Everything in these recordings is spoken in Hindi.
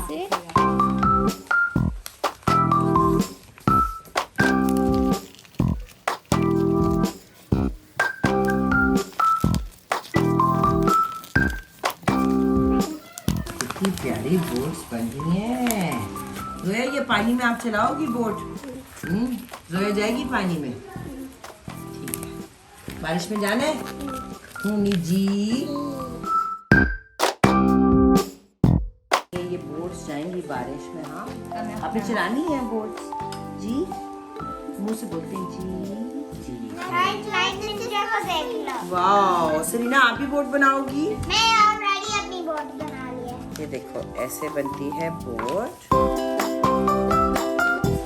से। कितनी प्यारी बोट्स बन रही हैं। जोया ये पानी में आप चलाओगी बोट? जोया जाएगी पानी में? ठीक है। बारिश में जाना है? हुनी जी ये बोट्स जाएंगी बारिश में। हाँ आपने चलानी है बोट्स जी? मुंह से बोलते हैं जी जी। वाह सरीना आप भी बोट बनाओगी? मैं ऑलरेडी अपनी बोट बना ली है। ये देखो ऐसे बनती है boat.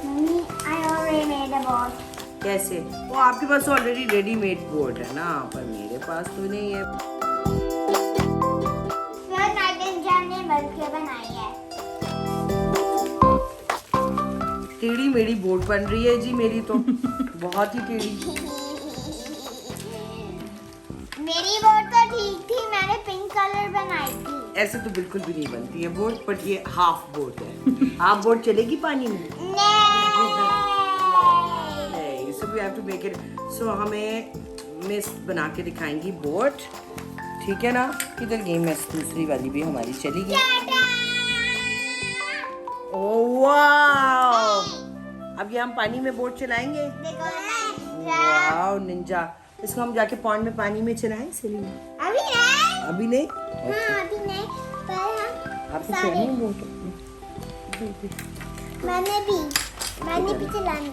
Mummy I already made a boat. कैसे? वो आपके पास ऑलरेडी रेडीमेड बोट है ना, पर मेरे पास तो नहीं है। सर नाइटिंगेल ने मिलकर बनाई है। टेढ़ी मेढ़ी बोट बन रही है जी मेरी तो बहुत ही टेढ़ी। मेरी बोट तो ठीक थी, मैंने पिंक कलर बनाई थी। ऐसे तो बिल्कुल भी नहीं बनती है बोट, बट ये हाफ बोट है। हाफ बोट चलेगी पानी में? नहीं, so we have to make it. So हमें मिस बना के दिखाएंगी बोट, ठीक है ना? किधर गई मिस? दूसरी वाली भी हमारी चली गई। ओह वाव! अब ये हम पानी में बोट चलाएंगे। वाव निंजा। इसको हम जाके पॉन्ड में पानी में चलाएं सेलिना? अभी नहीं। अभी नहीं? हाँ अभी नहीं, पर हम आपको चलानी है बोट? मैंने भी चलानी है।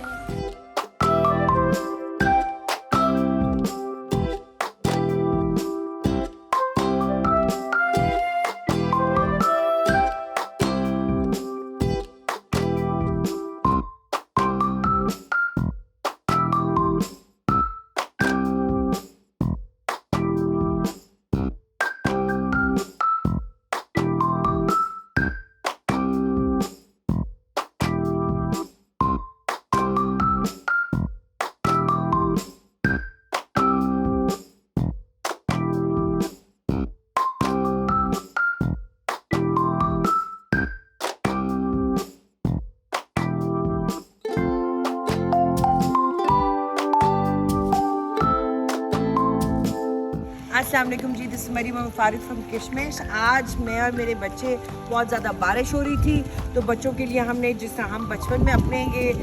अस्सलाम वालेकुम जी, दिस मेरी मम फारिक फ्रॉम किशमिश। आज मैं और मेरे बच्चे, बहुत ज़्यादा बारिश हो रही थी तो बच्चों के लिए हमने, जिस तरह हम बचपन में अपने ये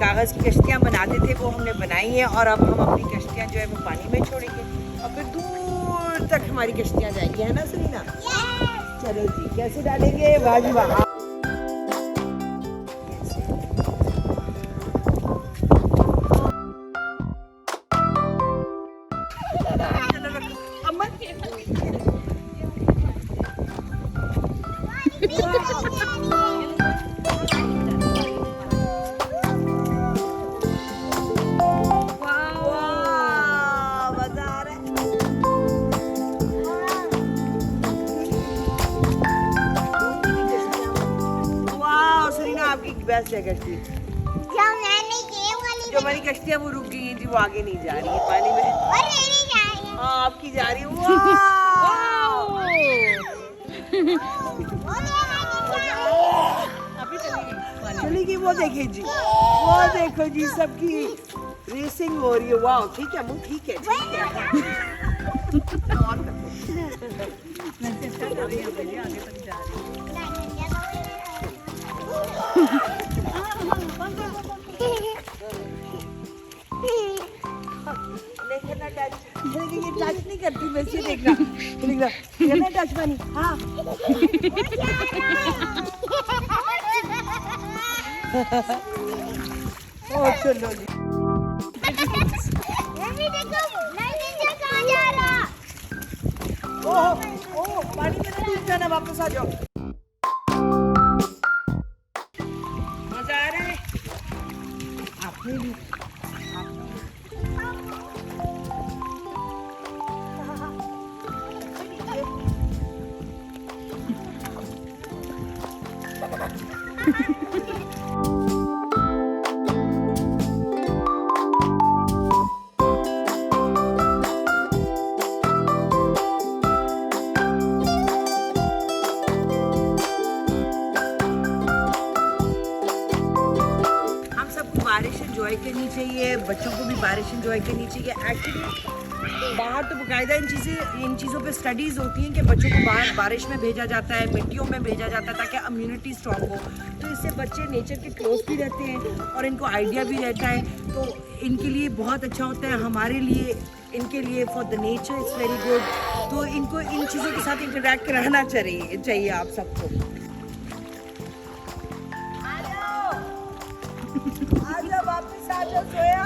कागज़ की कश्तियाँ बनाते थे वो हमने बनाई हैं, और अब हम अपनी कश्तियाँ जो है वो पानी में छोड़ेंगे और फिर दूर तक हमारी कश्तियाँ जाएंगी, है ना सरीना? चलो जी, कैसे डालेंगे? वाह जी वाह। बेस्ट है कश्ती। जो हमारी कश्तियाँ वो रुक गई हैं जी, वो आगे नहीं जा रही है पानी में। हाँ आपकी जा रही है। चली गई। वो देखे जी, वो देखो जी, सबकी रेसिंग हो रही है। वाह ठीक है, मुँह ठीक है, ठीक ये टच नहीं करती, वैसे देखना देखना टच पानी। हाँ ओ चलो जी। ओह पानी में ना डूब जाना, वापस आ जाओ। मजा आ रहा है आपने भी? इंजॉय करनी चाहिए, बच्चों को भी बारिश इंजॉय करनी चाहिए। एक्चुअली बाहर तो बाकायदा इन चीज़ों पे स्टडीज़ होती हैं कि बच्चों को बाहर बारिश में भेजा जाता है, मिट्टियों में भेजा जाता है ताकि इम्यूनिटी स्ट्रॉन्ग हो। तो इससे बच्चे नेचर के क्लोज भी रहते हैं और इनको आइडिया भी रहता है, तो इनके लिए बहुत अच्छा होता है। हमारे लिए, इनके लिए, for the nature it's very good. तो इनको इन चीज़ों के साथ इंटरेक्ट कराना चाहिए आप सबको। आजा वापस आजा सोया।